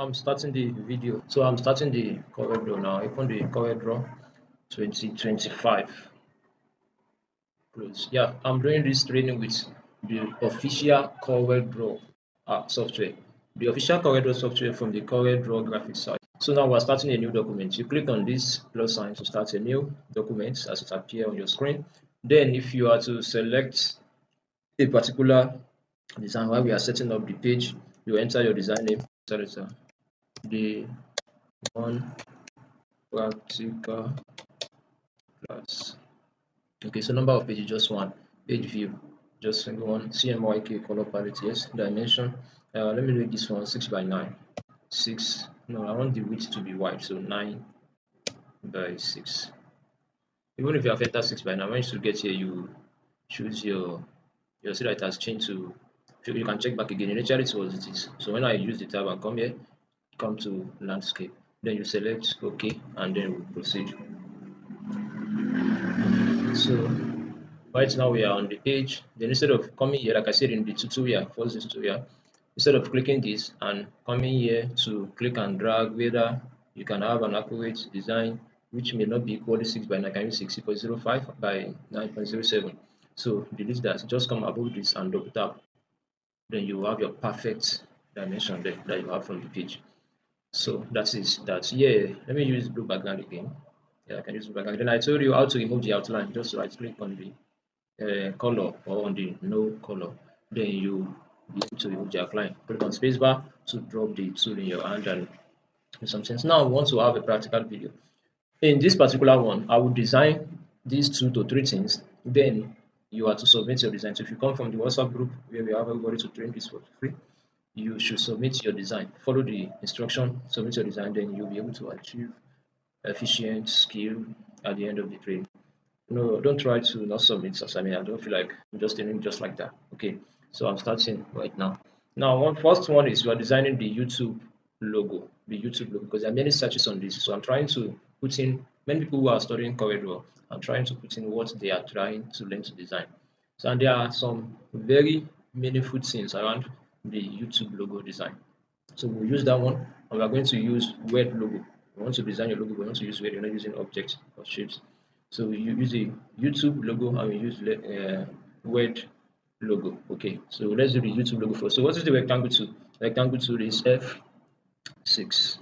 I'm starting the video. So I'm starting the CorelDraw now. Open the CorelDraw 2025. Close. Yeah, I'm doing this training with the official CorelDraw software. The official CorelDraw software from the CorelDraw graphics site. So now we're starting a new document. You click on this plus sign to start a new document as it appears on your screen. Then if you are to select a particular design while we are setting up the page, you enter your design name, the one practical class. Okay, so number of pages just one. Page view just single one. CMYK color palette, yes. Dimension, let me make this one 6 by 9. 6. No, I want the width to be wide, so 9 by 6. Even if you have entered 6 by 9, when you get here, you choose your see that it has changed to. You can check back again. Initially it was it is. So when I use the tab and come here, come to landscape, then you select OK, and then we proceed. So right now we are on the page. Then instead of coming here, like I said in the tutorial, first tutorial, instead of clicking this and coming here to click and drag, whether you can have an accurate design which may not be equally 6 by 9, can use 60.05 by 9.07. So delete that. Just come above this and double tap. Then you have your perfect dimension there that you have from the page. So that is that. Yeah, let me use blue background again. Yeah, I can use blue background. Then I told you how to remove the outline. Just right click on the color or on the no color. Then you be able to remove the outline. Click on spacebar to drop the tool in your hand and in some sense. Now we want to have a practical video. In this particular one, I will design these 2 to 3 things. Then you are to submit your design. So if you come from the WhatsApp group where we have everybody to train this for free, you should submit your design. Follow the instruction, submit your design, then you'll be able to achieve efficient skill at the end of the training. No, don't try to not submit assignment. I don't feel like I'm just doing just like that. Okay, so I'm starting right now. Now, first one is we are designing the YouTube logo, because there are many searches on this. So I'm trying to put in many people who are studying CorelDraw. I'm trying to put in what they are trying to learn to design. So and there are some very meaningful things around the YouTube logo design. So we'll use that one, and we are going to use word logo. We want to design your logo, we want to use word, you're not using objects or shapes. So you use a YouTube logo and we use word logo. Okay, so let's do the YouTube logo first. So what is the rectangle tool? Rectangle tool is F6.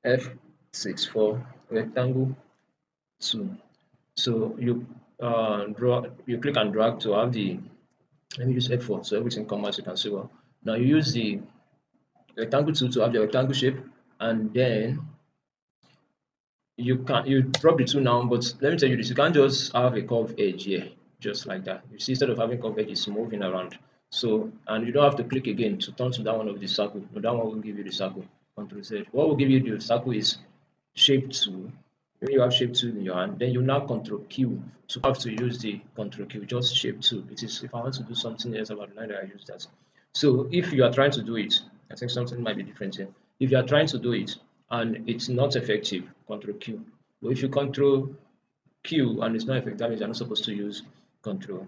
F6 for rectangle tool. So you you click and drag to have the, let me use F4 so everything comes as you can see well. Now you use the rectangle tool to have the rectangle shape, and then you drop the tool now, but let me tell you this, you can't just have a curved edge here just like that. You see, instead of having curved edge, it's moving around. So, and you don't have to click again to turn to that one of the circle. No, that one will give you the circle. Control Z. What will give you the circle is shape tool. When you have shape tool in your hand, then you now control Q. So you have to use the control Q, just shape tool. It is if I want to do something else about the line, I use that. So if you are trying to do it, I think something might be different here. If you are trying to do it and it's not effective, control Q. But if you control Q and it's not effective, that means you're not supposed to use control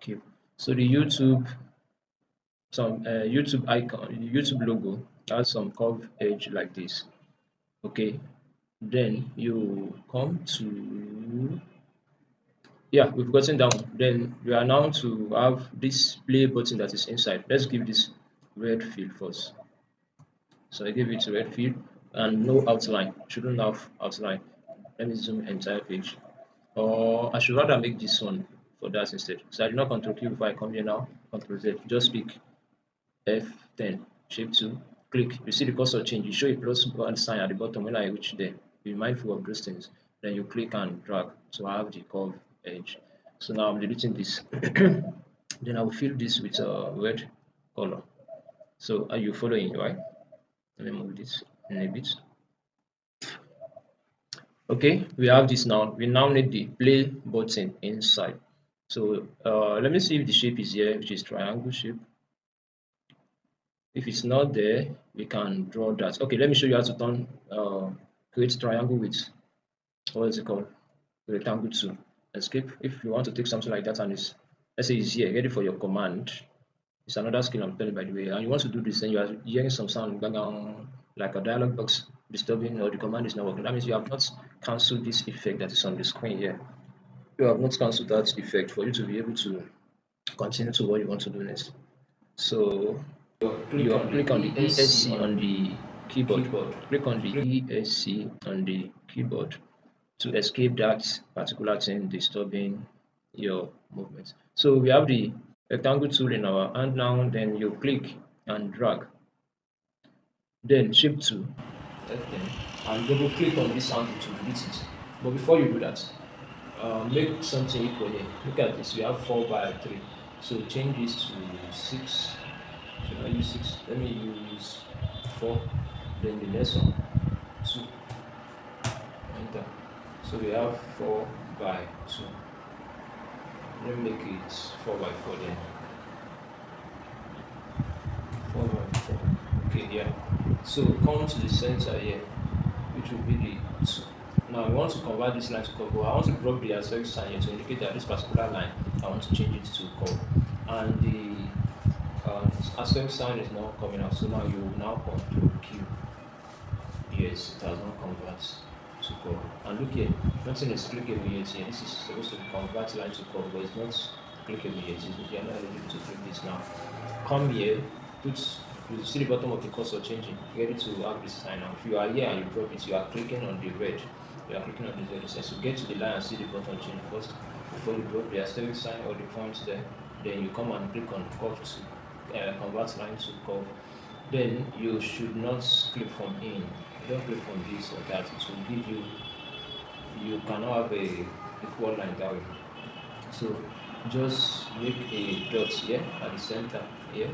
Q. So the YouTube YouTube icon, YouTube logo has some curved edge like this. Okay, then you come to, yeah, we've gotten down. Then we are now to have this play button that is inside. Let's give this red field first. So I give it a red field and no outline. Shouldn't have outline. Let me zoom entire page. Or I should rather make this one for that instead. So I do not control Q before I come here now. Control Z. Just pick F10, shape 2, click. You see the cursor change. You show a plus one sign at the bottom. When I reach there, be mindful of those things. Then you click and drag to have the curved edge. So now I'm deleting this. Then I will fill this with a red color. So are you following, right? Let me move this in a bit. Okay, we have this now. We now need the play button inside. So let me see if the shape is here, which is triangle shape. If it's not there, we can draw that. Okay, let me show you how to turn create triangle with, what is it called, rectangle tool. Escape. If you want to take something like that and it's, let's say it's here, ready for your command. It's another skill I'm telling, by the way, and you want to do this and you are hearing some sound, like a dialog box disturbing or the command is not working, that means you have not cancelled this effect that is on the screen here. You have not cancelled that effect for you to be able to continue to what you want to do next. So you click on the ESC on the keyboard. Click on the ESC on the keyboard to escape that particular thing disturbing your movement. So we have the rectangle tool in our hand now, then you click and drag. Then shift to F10 and double click on this angle to delete it. But before you do that, make something equal here. Look at this, we have 4 by 3. So change this to 6. Should I use 6? Let me use 4. Then the next one, 2. Enter. So we have 4 by 2. Let me make it 4 by 4 then. 4 by 4. Okay, yeah. So come to the center here, which will be the 2. Now we want to convert this line to curve. I want to drop the asterisk sign here to indicate that this particular line, I want to change it to curve. And the asterisk sign is now coming out. So now you will now control Q. Yes, it has not converted to curve. And look here, nothing is clickable yet here. This is supposed to convert line to curve, but it's not clickable yet. You are not able to click this now. Come here, you see the bottom of the cursor changing. Get it to have this sign now. If you are here and you drop it, you are clicking on the red. You are clicking on the red. So get to the line and see the button change first before you drop the asterisk sign or the point there. Then you come and click on curve to convert line to curve. Then you should not click from in. Don't click from this or that. It will give you cannot have a equal line that way. So just make a dot here at the center here,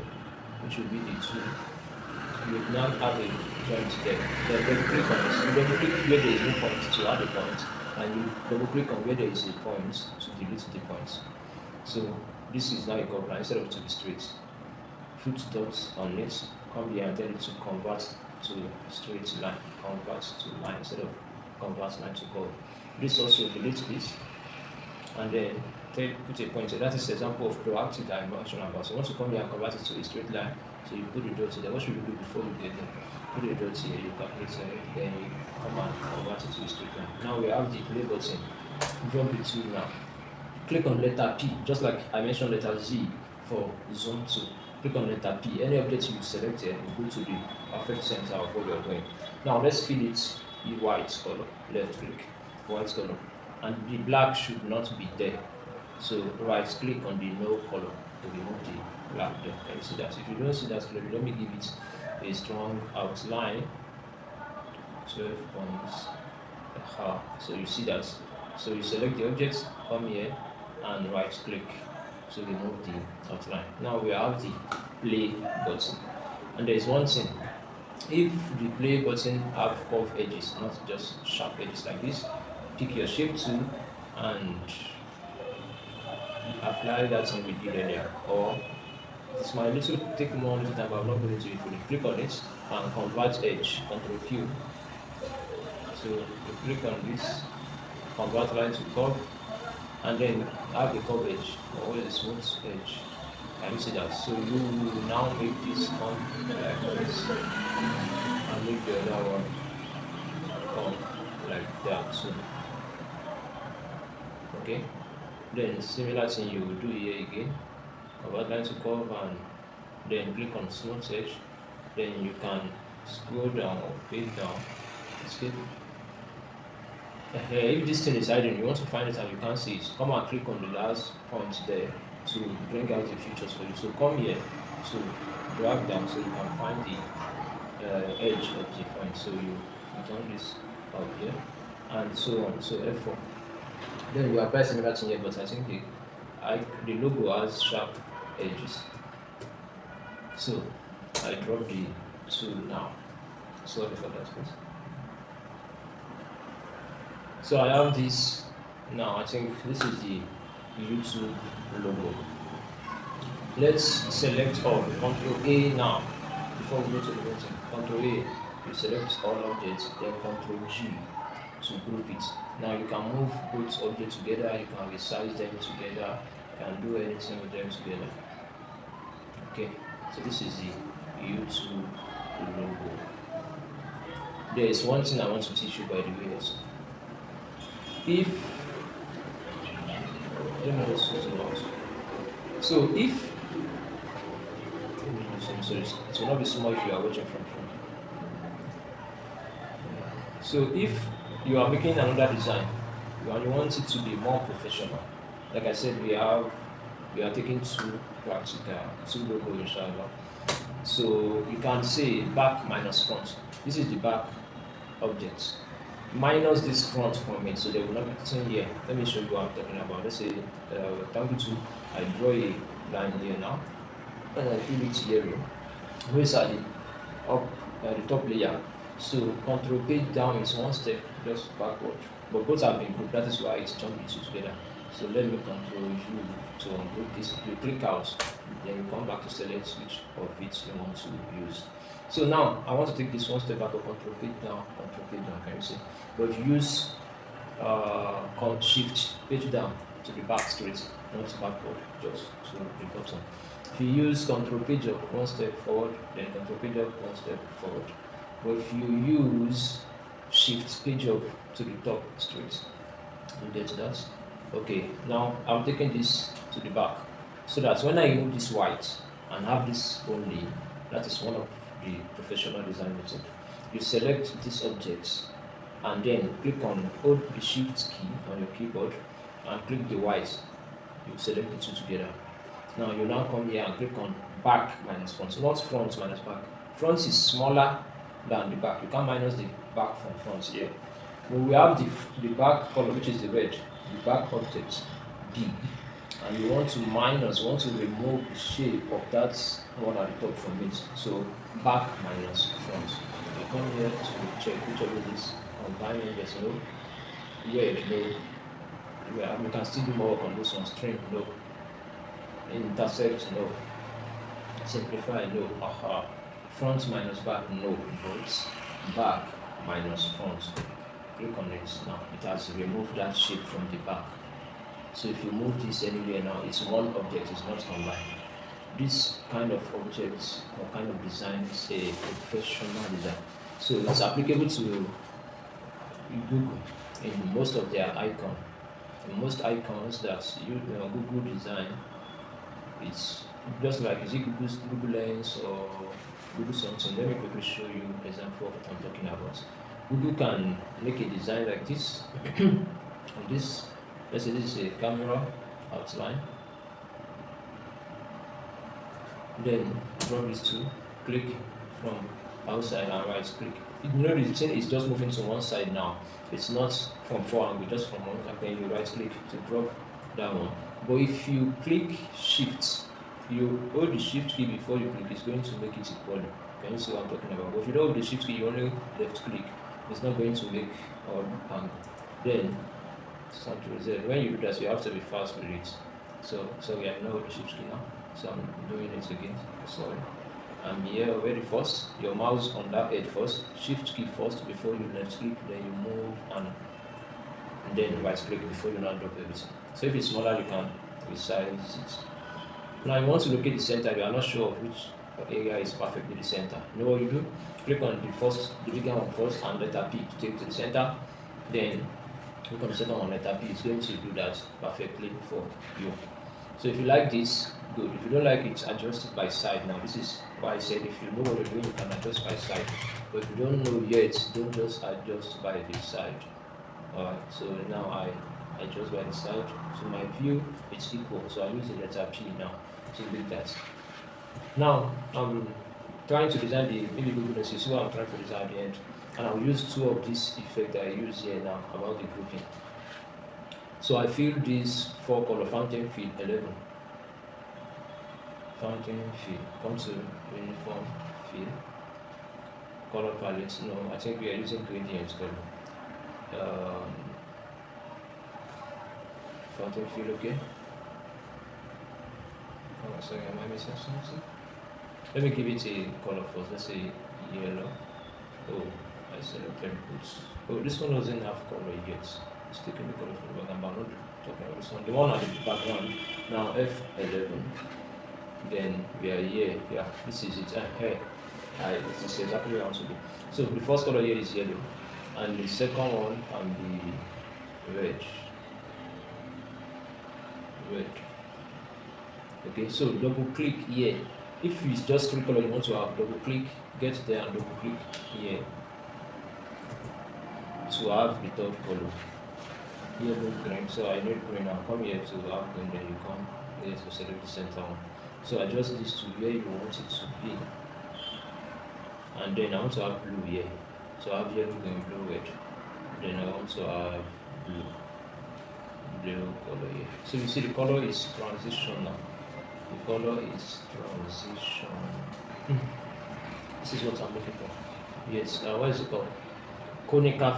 which will be the 2. You now have a point there. Then double click on this. You double click where there is no point to add a point, and you double click on where there is a point to delete the point. So this is now a curve line instead of to be straight. Put dots on it, come here and tell it to convert to straight line, convert to line instead of convert line to curve. This also delete this, and then put a point. That is an example of proactive dimension about. So once you come here and convert it to a straight line, so you put the dot there. What should you do before you get there? Put the dot here, you calculate it, then you come and convert it to a straight line. Now we have the play button. Drop the tool now. Click on letter P, just like I mentioned letter Z for zoom to. Click on letter P. Any object you select here, you go to the perfect center of what you're doing. Now let's fill it in white color. Left click, white color, and the black should not be there. So right click on the no color to remove the black there. Can you see that? If you don't see that clearly, let me give it a strong outline. 12 points. So you see that. So you select the object, come here and right click to remove the outline. Now we have the play button. And there is one thing. If the play button have curved edges, not just sharp edges like this, pick your shape tool and apply that thing we did earlier. Or this might take more time, but I'm not going to it fully. Click on it and convert edge, Ctrl Q. So you click on this, convert line to curve, and then have the curve edge or a smooth edge. Can you see that? So you will now make this come like this, and make the other one come like that too. Okay. Then similar thing you will do here again. Convert line to curve and then click on smooth edge. Then you can scroll down or page down. Escape. If this thing is hidden, you want to find it and you can't see it, come and click on the last point there to bring out the features for you. So come here to drag down so you can find the edge of the point. So you turn this up here and so on. So F4. Then you apply similar thing here, but I think the logo has sharp edges. So I drop the tool now. Sorry for that, please. So I have this now. I think this is the YouTube logo. Let's select all. Ctrl A now. Before we go to the button, Ctrl A. You select all objects. Then Ctrl G to group it. Now you can move both objects together. You can resize them together. You can do anything with them together. Okay. So this is the YouTube logo. there is one thing I want to teach you by the way also. If let me just zoom out. So if so it will not be small if you are watching from phone. So if you are making another design and you want it to be more professional, like I said, we are taking two practical, two logo inshallah. So you can say back minus front. This is the back object. Minus this front from it, so there will not be anything here. Let me show you what I'm talking about. Let's say rectangle 2, I draw a line here now, and I fill it yellow. These are the top layer. So control page down is one step just backward, but both have been grouped. That is why it's jumped the two together. So let me control U to ungroup this. You click out, then you come back to select which of it you want to use. So now I want to take this one step back, or control page down, can you see? But if you use shift page down to the back straight, not backward, just to the bottom. If you use control page up one step forward, then control page up one step forward. But if you use shift page up to the top straight, you get that. Okay, now I'm taking this to the back, so that when I remove this white and have this only, that is one of the professional design method. You select this object and then hold the shift key on your keyboard and click the white. You select the two together. Now you now come here and click on back minus front, not front minus back. Front is smaller than the back. You can't minus the back from front here. When we have the back color, which is the red, the back object B, and you want to remove the shape of that one at the top from it. So back minus front. You come here to check which of it is combining. Yes, no. Red, no. Yeah, we can still do more work on this one. String, no. Intersect, no. Simplify, no. Front minus back, no. But back minus front. Click on it. Now it has removed that shape from the back. So if you move this anywhere now, it's one object, it's not combined. This kind of object or kind of design is a professional design. So it's applicable to Google in most of their icons. In most icons that Google design, it's just like, is it Google Lens or Google something? Let me quickly show you an example of what I'm talking about. Google can make a design like this. And this, let's say this is a camera outline. Then draw these two, click from outside and right click. You know the thing is just moving to one side now. It's not from four angle, just from one, and then you right click to drop that one. But if you click shift, you hold the shift key before you click, it's going to make it equal. Can you see what I'm talking about? But if you don't hold the shift key, you only left click, it's not going to make angle. Then when you do that, you have to be fast with it. So yeah, I know the shift key now. So I'm doing it again. Sorry. I'm here already first. Your mouse on that head first. Shift key first before you left click. Then you move and then right click before you now drop everything. So if it's smaller, you can resize it. Now you want to locate the center. You are not sure of which area is perfectly the center. You know what you do? Click on the bigger one first and letter P to take it to the center. Then click on the second one, letter P. It's going to do that perfectly for you. So if you like this, good. If you don't like it, adjust it by side. Now this is why I said if you know what you're doing, you can adjust by side. But if you don't know yet, don't just adjust by the side. Alright, so now I adjust by the side. So my view is equal. So I use the letter P now to do that. Now I'm trying to design maybe Google, you see what I'm trying to design at the end. And I'll use two of these effects that I use here now about the grouping. So I fill this 4 color fountain fill 11. Fountain fill. Come to uniform fill. Color palette. No, I think we are using gradient color. Fountain fill, okay. Oh, sorry, am I missing something? Let me give it a color first. Let's say yellow. Oh, I selected boots. Oh, this one doesn't have color yet. It's taking the color from the background, but I'm not talking about this one. The one at the background. Now F11. Then we are here. Yeah, this is it. Here. This is exactly where I want to be. So the first color here is yellow, and the second one can be red. Red. Okay, so double click here. If it's just three color you want to have, double click, get there and double click here to have the third color. Yellow, green. So I need green. I'll come here to have green, then you come here to select the center one. So adjust this to where you want it to be. And then I want to have blue here. So I have yellow, green, blue, red. Then I want to have blue color here. So you see the color is transition now. The color is transition. This is what I'm looking for. Yes, what is it called? Conical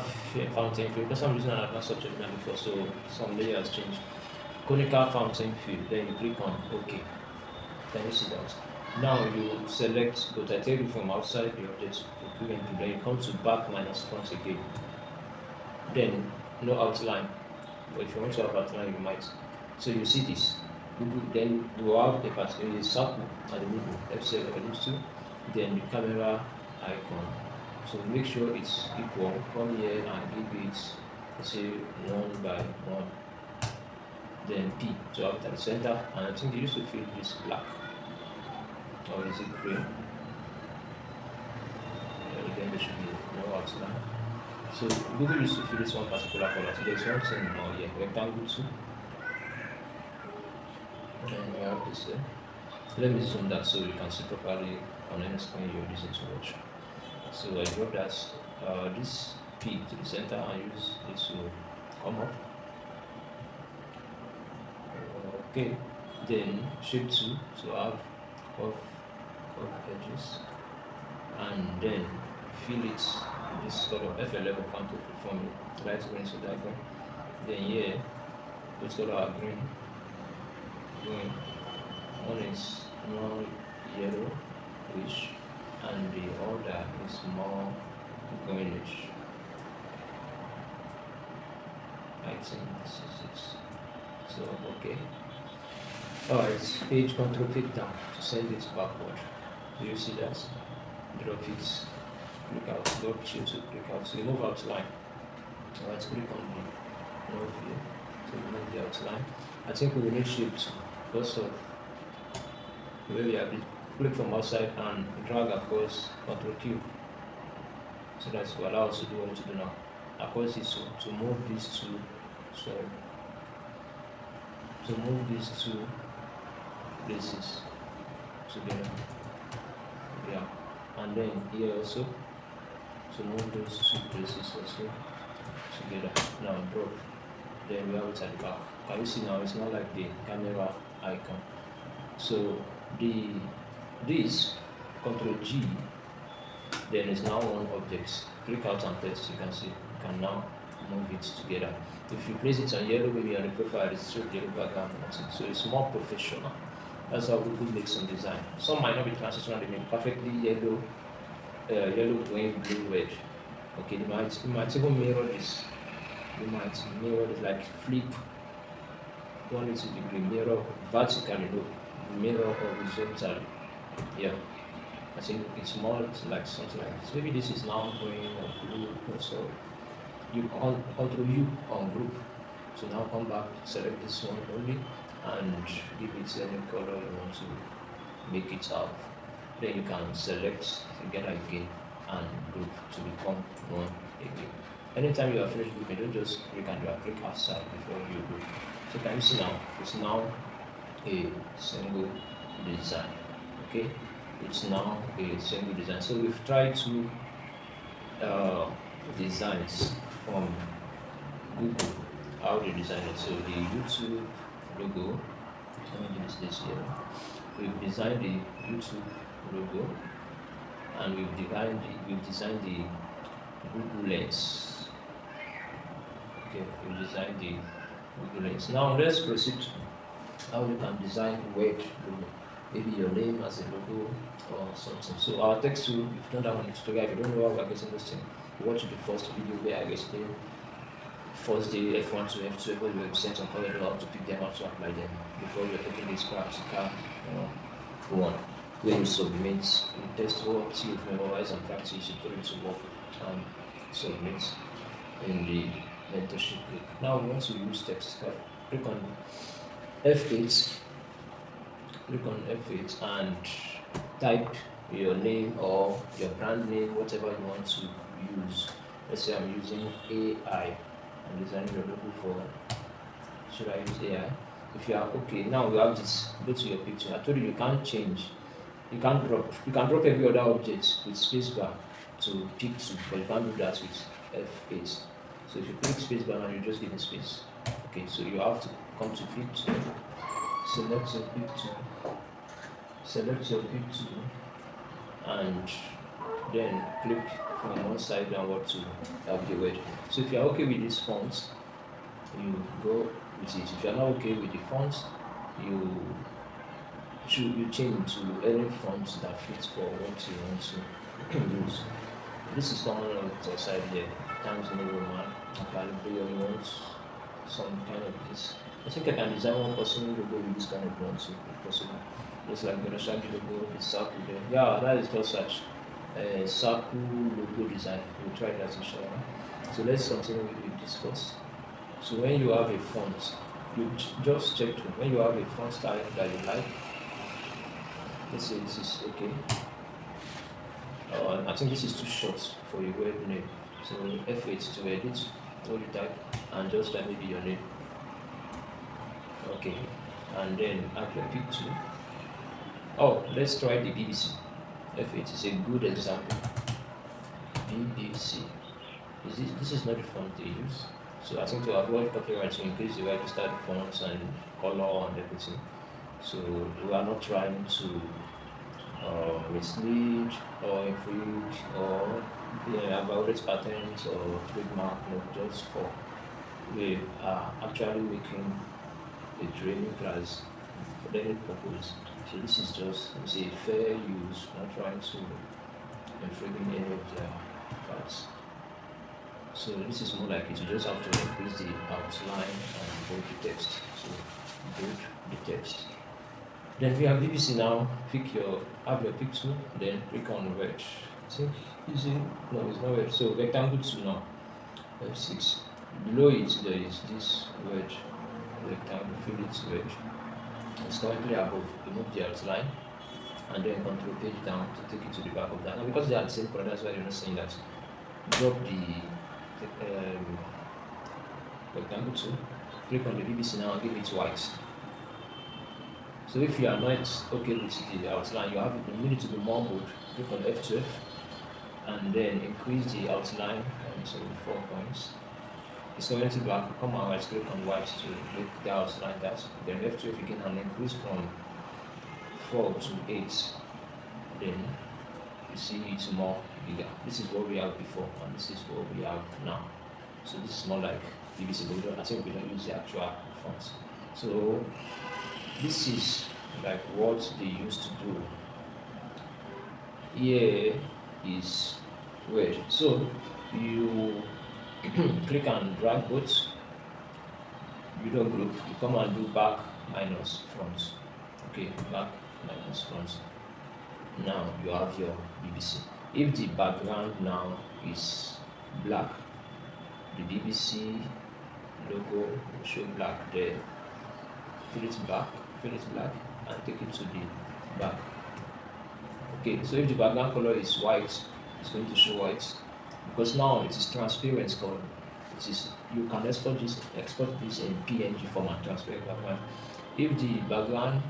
fountain fill. Because I'm using an advanced subject now before, so some layer has changed. Conical fountain fill. Then you click on OK. Can you see that? Now you select, but I tell you from outside the object to click into, then you come to back minus front again. Then no outline. But if you want to have outline, you might. So you see this. Then you have a circle at the middle, F7 or 2. Then the camera icon. So make sure it's equal. Come here and give it, let's say 1 by 1. Then P to have it at the center. And I think they used to fill this black. Or is it green? Again, there should be no outline. So Google used to fill this one particular color. So there's one thing now here, rectangle 2. And we have this here. Let me zoom that so you can see properly on any screen you're using to watch. So I draw that this P to the center and use it to come up. Okay, then shape 2 to have curve edges, and then fill it with this sort of F11 contour for me, light green to dark green. Then here, this color are green. One is more yellowish and the other is more greenish. I think this is it. So okay. Alright, page control click down to send it backward. Do you see that? Drop it, click out, drop it to click out, so remove outline. Alright, click on the remove here to remove the outline. I think we will need shape 2 because of where we have it. Click from outside and drag across Ctrl Q. So that's what allows us to do what we want to do now. Across this to move these two, to move these two places together. Yeah. And then here also to move those two places also together. Now drop. Then we have it at the back. Can you see now it's not like the camera icon. So this Ctrl G, then it's now one object. Click out and test. You can see you can now move it together. If you place it on yellow, maybe on the profile, it's show yellow background. So it's more professional. That's how Google makes some design. Some might not be transitional; they make perfectly yellow, green, blue, red. Okay, you might even mirror this. You might mirror it like flip 180 degree, mirror vertically, no, mirror horizontally. Yeah, I think it's more like something like this. Maybe this is now green or blue. So you control U on group. So now come back, select this one only, and give it any color you want to make it have. Then you can select together again and group to become one again. Anytime you are finished grouping, don't just click and drag, click outside before you group. So can you see now? It's now a single design. Okay, it's now a single design. So we've tried two designs from Google, how they design it. So the YouTube logo, let me use this here. We've designed the YouTube logo, and we've designed the Google Lens. Okay, we've designed the Google Lens. Now let's proceed to how you can design web logo. Maybe your name as a logo or something. So our text tool, if you don't have one tutorial, if you don't know how we're getting this thing, watch the first video where I explain first day F1 to F2, everybody will send on CorelDraw how to pick them, how to apply them before you're taking this practical one. when you submit, you test what you've memorized and practice, you put it to work and submit in the mentorship group. Now we want to use text. Click on F8, click on F8 and type your name or your brand name, whatever you want to use. Let's say I'm using AI. I'm designing a logo for, should I use AI? If you are okay, now we have this. Go to your picture. I told you can't change. You can't drop. You can drop every other object with spacebar to pick to, but you can't do that with F8. So if you click spacebar now, you just give it space. Okay, so you have to come to picture, select your picture, and then click from one side downward to have the word. So if you are okay with this font, you go with it. If you are not okay with the font, you change to any font that fits for what you want to use. This is common on the side here. Times New Roman, Calibri, you want some kind of this. I think I can design one person logo with this kind of font too, if possible. Just like the Rashad logo, the circle there. Yeah, that is just such a circle logo design. We'll try that inshallah. So let's continue with this first. So when you have a font, you just check to when you have a font style that you like. Let's say this is okay. I think this is too short for your web name. So F8 to edit, all you type, and just type maybe your name. Okay, and then add your picture. Oh, let's try the BBC. F8 is a good example. BBC. This is not the font they use. So I think to avoid copyright, to increase the registered fonts and color and everything. So we are not trying to mislead or infringe or violate patents or trademark, no, just for we are actually making a training class for any purpose. So this is just a fair use, not trying to infringe any of their parts. So this is more like it. You just have to increase the outline and bold the text. So bold the text. Then we have BBC now. Have your picture, then click on wedge. I think no, it's not wedge. So rectangle 2 now. F6. Below it there is this wedge. Rectangle, fill it wedge. It's currently above. Remove the outline and then control page down to take it to the back of that. Now because they are the same color, that's why you're not seeing that. Drop the rectangle 2. Click on the BBC now and give it white. So if you are not okay with the outline, you need it to be more bold. Click on F12 and then increase the outline to 4 points. It's going to black. Come on, let's click on white to make the outline that. Then F12 again and increase from 4 to 8. Then you see it's more bigger. This is what we have before and this is what we have now. So this is more like BBC, but I think we don't use the actual fonts. So this is like what they used to do. Here is where. So you click and drag both. You don't group. You come and do back minus front. Okay, back minus front. Now you have your BBC. If the background now is black, the BBC logo will show black there. Fill it black, and take it to the back. Okay, so if the background color is white, it's going to show white because now it is transparent color. You can export this in PNG format, transparent background. If the background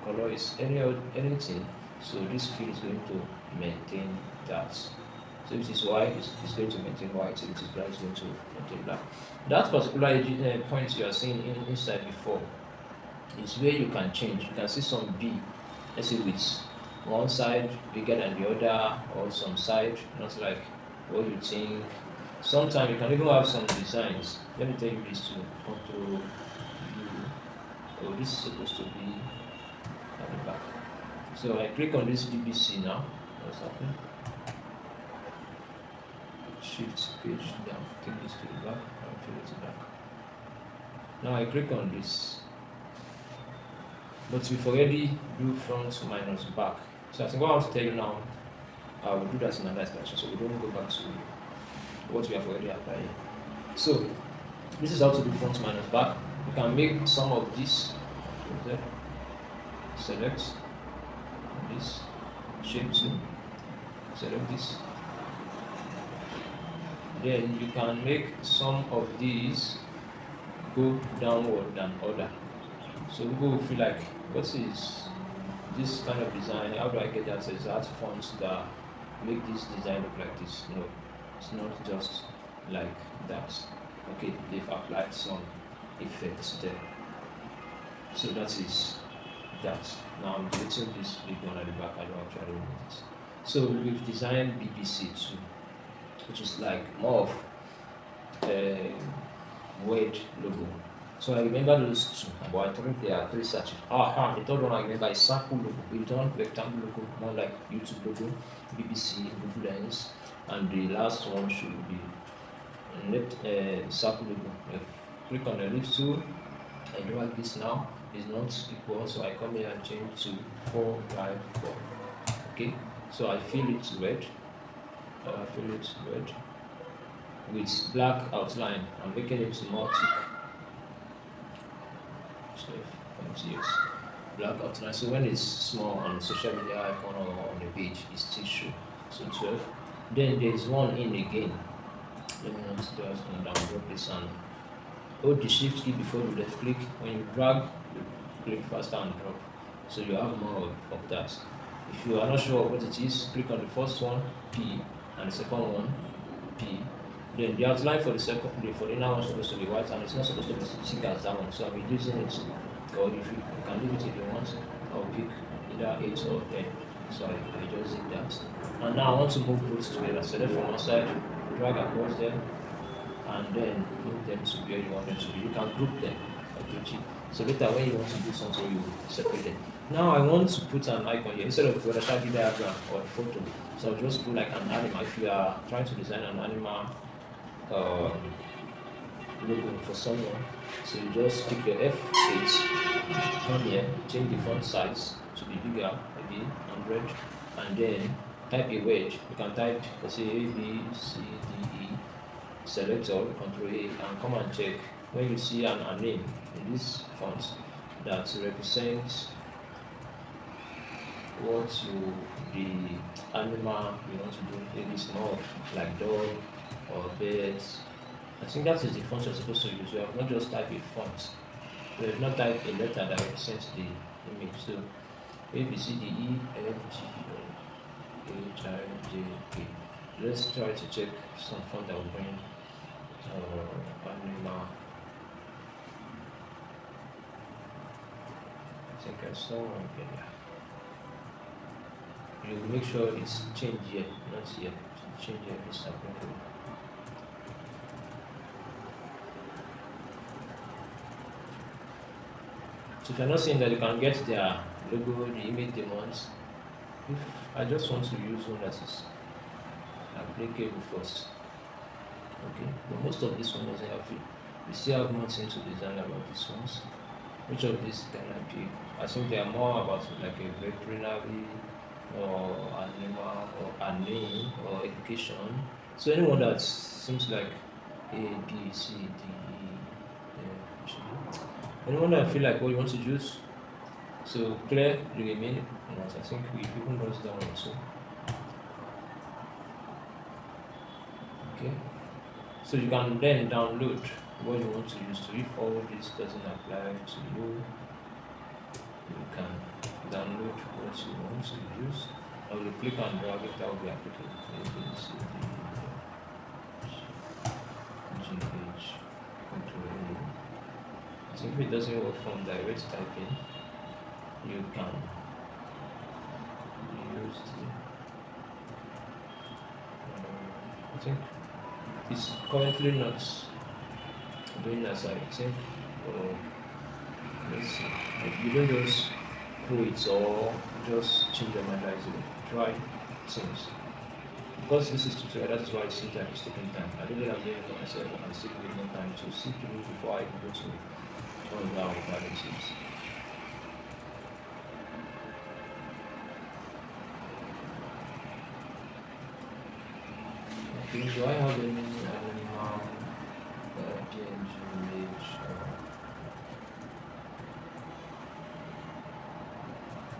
color is anything, so this field is going to maintain that. So if it is white, it's going to maintain white. If it is black, it's going to maintain black. That particular point you are seeing inside before is where you can change. You can see some B, let's say with one side bigger than the other, or some side not like what you think. Sometimes you can even have some designs. Let me tell you this too. Control U. So this is supposed to be at the back. So I click on this BBC now. What's happening? Shift page down, take this to the back, and fill it back. Now I click on this. But we've already do front minus back. So I think what I want to tell you now, I will do that in another explanation, so we don't go back to what we have already applied. So this is how to do front minus back. You can make some of this. Okay. Select this shape tool. Select this. Then you can make some of these go downward than other. So people will feel like, what is this kind of design? How do I get that exact fonts that make this design look like this? No, it's not just like that. Okay, they've applied some effects there. So that is that. Now I'm deleting this big one at the back. I don't actually want it. So we've designed BBC too, which is like more of a word logo. So I remember those two, but I think there are three such. The third one I remember is circle logo. We've done rectangle logo, more like YouTube logo, BBC, Google Lens, and the last one should be circle logo. Click on the lift tool and drag this now. Is not equal, so I come here and change to 4 by 4. Okay, so I fill it red. With black outline. I'm making it more thick. Black outline. So when it's small on the social media icon or on the page, it's still show. So 12. Then there's one in again. Let me not just download this and hold the shift key before you left click. When you drag, you click faster and drop. So you have more of that. If you are not sure what it is, click on the first one, P, and the second one, P. Then the outline for the inner one is supposed to be white, and it's not supposed to be thick as that one. So I'll be using it, or if you can leave it if you want, I'll pick either 8 or 10. So I just did that. And now I want to move both together. Select from one side, drag across them, and then move them to where you want them to be. You can group them, so later when you want to do something, you separate them. Now I want to put an icon here instead of a shadow diagram or a photo. So I'll just put like an animal. If you are trying to design an animal logo for someone, so you just pick your F8, come here, change the font size to be bigger, maybe 100, and then type a word. You can type, let's say A, B, C, D, E, select all, Control A, and come and check when you see a name in this font that represents what the animal you want to do. Maybe it's more like dog or birds. I think that is the font you're supposed to use. You have not just typed a font. You have not typed a letter that represents the image. So A, B, C, D, E, F, G, H, I, J, K. Let's try to check some font that will bring animal. I think I saw one here. You make sure it's changed here, not here. Change here if it's happening. So if you're not seeing that, you can get their logo, the image they want. If I just want to use one that is applicable first. Okay, but most of this one doesn't have it. We still have more things to design about these ones. Which of these can I pick? I think they are more about like a veterinary or animal or a name or education. So anyone that seems like A, B, C, D, E, F, G. Anyone that I feel like what you want to use. So clear the remaining ones. I think we even wrote down one too. Okay. So you can then download what you want to use. So if all this doesn't apply to you, you can download what you want to use. I will click and drag it, that will be applicable. A, B, C, D, G, H, Control A. I think if it doesn't work from direct typing, you can use the I think it's currently not doing as I think. Let's see. You don't just quit or just change your mind easily. Try things. Because this is tutorial, that is why it seems like it's taking time. I really am doing it for myself and still taking time to see through before I go to CorelDraw with other tips. Okay, do I have any animal PNG image?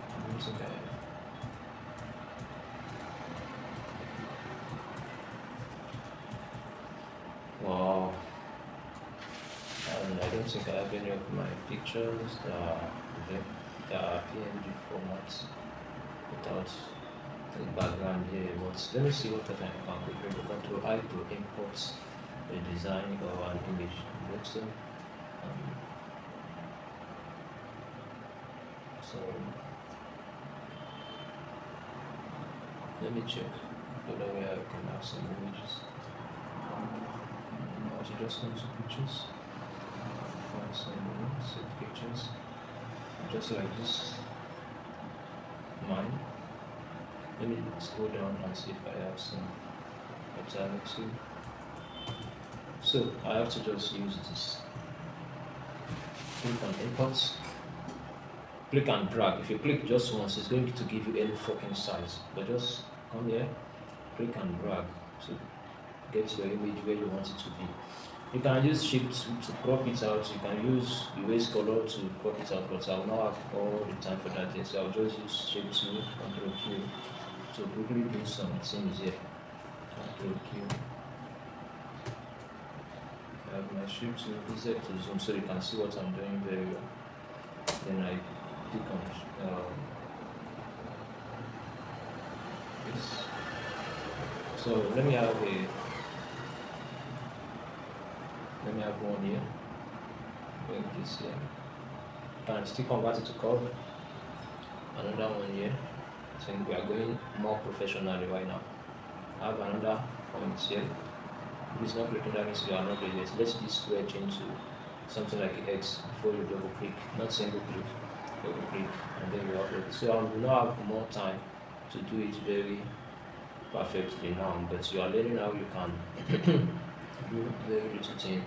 I don't think I have. Wow. And I don't think I have any of my pictures that are PNG formats without the background here. But let me see what I can quickly go Control I to import a design or an image. So, so let me check whether where I can have some images. I should just come to pictures, find some set pictures, just like this. Mine. Let me scroll down and see if I have some alternative. So I have to just use this. Click on import. Click and drag. If you click just once, it's going to give you any fucking size. But just come here, click and drag to get your image where you want it to be. You can use shift to crop it out. You can use erase color to crop it out, but I will not have all the time for that yet. So I'll just use shift to Ctrl Q to quickly do some things here. Ctrl Q. I have my shift to Z to zoom so you can see what I'm doing very well. Then I click on this. So let me have one here. Bring this here. You can still convert it to curve. Another one here. I think we are going more professionally right now. I have another point here. If it's not clicking, that means you are not there yet. Let this square change to something like X before you double click, not single click, double click, and then you upload it. So I will now have more time to do it very perfectly now, but you are learning how you can do very little thing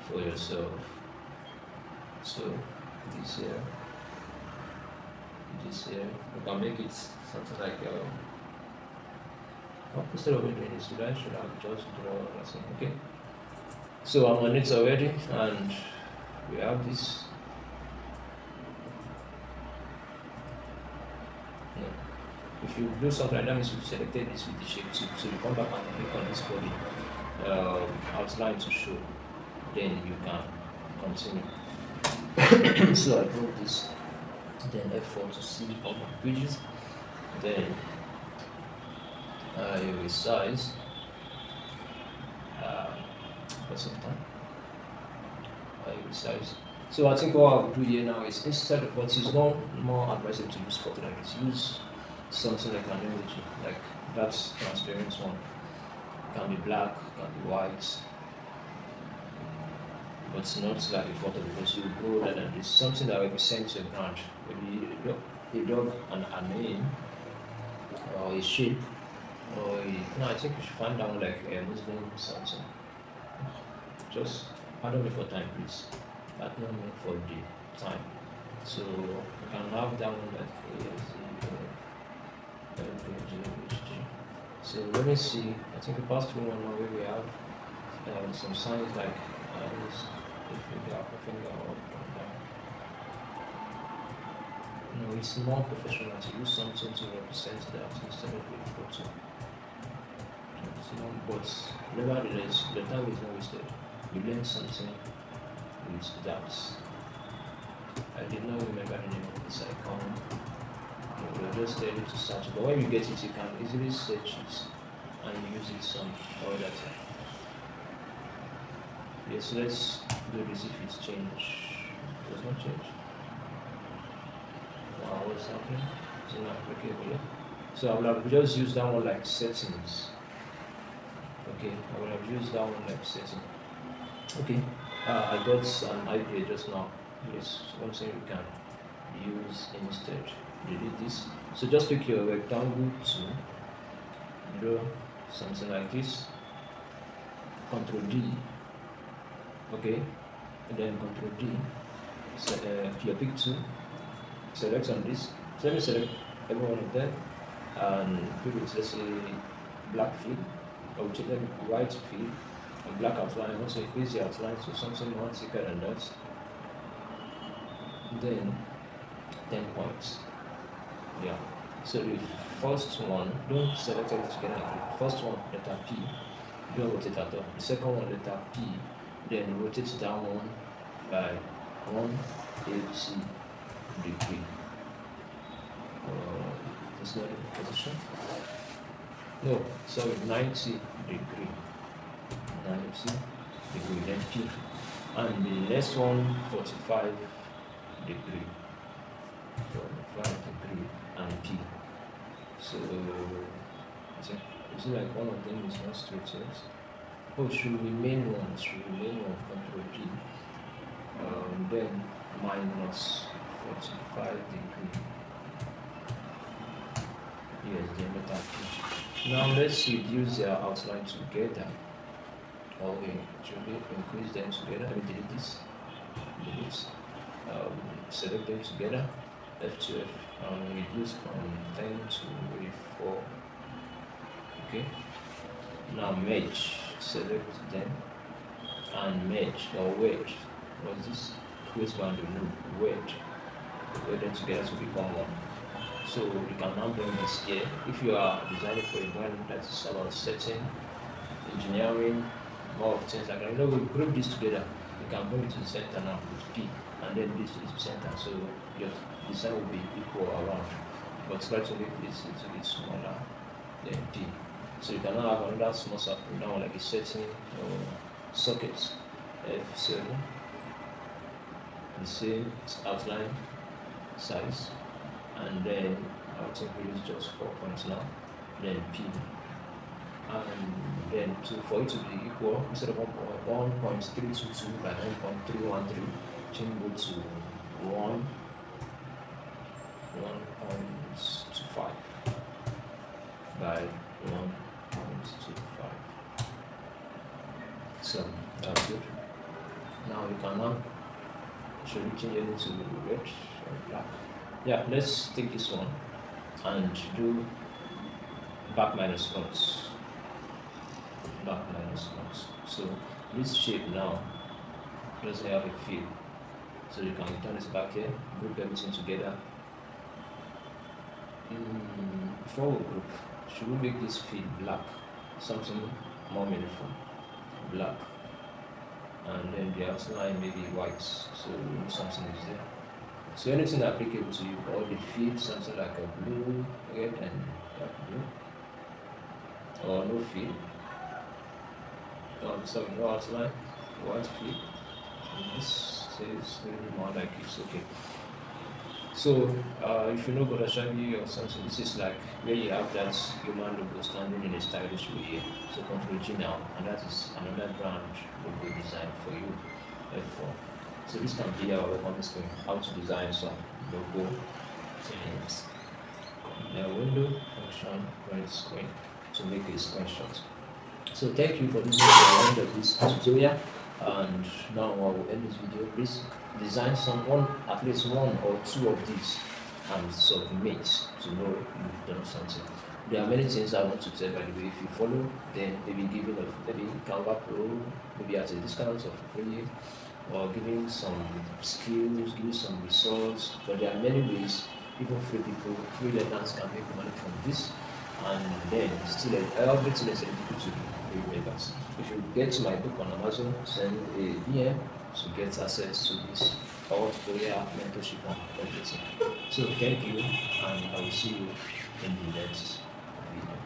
for yourself. So this here, you can make it something like instead of doing this, should have just draw something. Okay, so I'm on it already, and we have this. If you do something like that, means you've selected this with the shape too. So you come back and click on this for the outline to show. Then you can continue. So I draw this. Then F4 to see all my pages. Then I resize. What's of time? I resize. So I think what I'll do here now is instead of what is more advisable to use photo like this, use something like an emoji, like that's transparent one. It can be black, can be white, but it's not like a photo because you go that and it's something that represents your brand. Maybe a dog and a name, or a shape, or no, I think you should find out like a Muslim something. Just pardon me for time, please. Pardon me for the time. So you can have that one like so let me see. I think the past one now where we have some signs like this, a finger up, a finger up and down. No, it's more professional to use something to represent that instead of a photo. But nevertheless, the time is not wasted. We learned something with that. I did not remember the name of this icon. We'll just tell you to search, but when you get it, you can easily search it and use it some other time. Yes, let's do this if it's changed. It does not change. Wow, what's happening? It's not applicable yet. So I will have just used that one like settings. Okay, I will have used that one like setting. Okay, I got an IP just now. Yes, something you can use instead. Delete this. So just pick your rectangle to draw something like this. Ctrl D. Okay, and then Ctrl D. So, your pick two. Select on this. So let me select every one of them and put it, let's say black field. I will change them white fill, a black outline, also increase the outline to something more thicker than that. Then 10 points. Yeah. So the first one, don't select it together. First one, letter P, don't rotate at all. The second one, letter P, then rotate that one by 180 degree. That's not the position. No, sorry, 90 degree. 90 degree, then P. And the next one, 45 degree. 45 degree and P. So, is it like one of them is not straight yet? Oh, should remain one, Control P. Then minus 45 degree. Yes, then letter P. Now let's reduce their outline together. Okay, should we increase them together? Let me delete this. Delete. Select them together. F12. Reduce from 10 to maybe 4. Okay. Now merge. Select them and merge or wedge. What's this? Create boundary. No, wedge. Wedge them together to become one. So you can now bring this here. If you are designing for a brand that is about setting, engineering, more of things like that, we group this together. You can bring it to the center now with P, and then this to the center. So your design will be equal around. But try to make this a little bit smaller than P. So you can now have another small circle now, like a setting socket F7, the same outline size. And then I think we use just 4 points now, then P, and then for it to be equal, instead of 1.322 by 1.313, change it to 1.25 by 1.25. So that's good. Now you can now should we change it into red or black? Yeah, let's take this one and do back minus front. Back minus front. So this shape now doesn't have a fill. So you can turn this back here, group everything together. Before we group, should we make this fill black? Something more meaningful. Black. And then the outline maybe white. So something is there. So anything applicable to you, or the field, something like a blue, red, and dark blue, or no field. So no outline, white field. This says maybe more like it's okay. So if you know Photoshop or something, this is like where you have that human logo standing in a stylish way here. So Control G now, and that is another brand logo design for you. F4. So this can be our welcome screen, how to design some logo things. The window function print screen to make a screenshot. So thank you for listening to the end of this tutorial, and now I will end this video. Please design at least one or two of these and submit to know you've done something. There are many things I want to tell, by the way. If you follow, then maybe giving maybe Canva Pro, maybe at a discount of free, or giving some skills, giving some results. But there are many ways even free learners can make money from this, and then still everything is eligible to free members. If you get to my book on Amazon, send a DM to get access to this all tutorial mentorship and everything. So thank you, and I will see you in the next video.